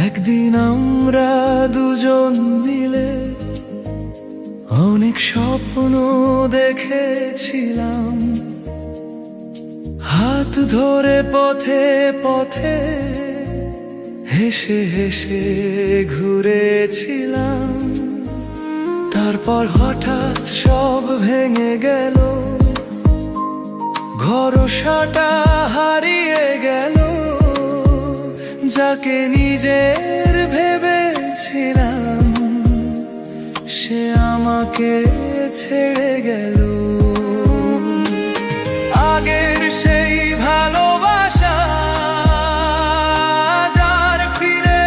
একদিন আমরা দুজন মিলে অনেক স্বপ্ন দেখেছিলাম, হাত ধরে পথে পথে হেসে হেসে ঘুরেছিলাম। তারপর হঠাৎ সব ভেঙে গেল, ভরসাটা হারিয়ে গেল। যাকে নিজের ভেবেছিলাম সে আমাকে ছেড়ে গেল। আগের সেই ভালোবাসা যার ফিরে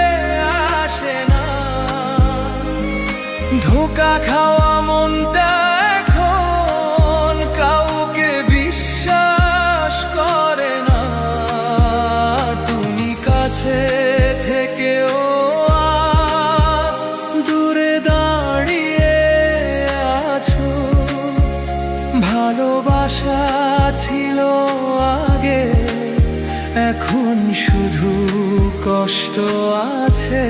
আসে না, ধোঁকা খাওয়া মনটা এখন কাউকে বিশ্বাস করে না। তুমি কাছে থেকেও আজ দূরে দাঁড়িয়ে আছো। ভালোবাসা ছিল আগে, এখন শুধু কষ্ট আছে।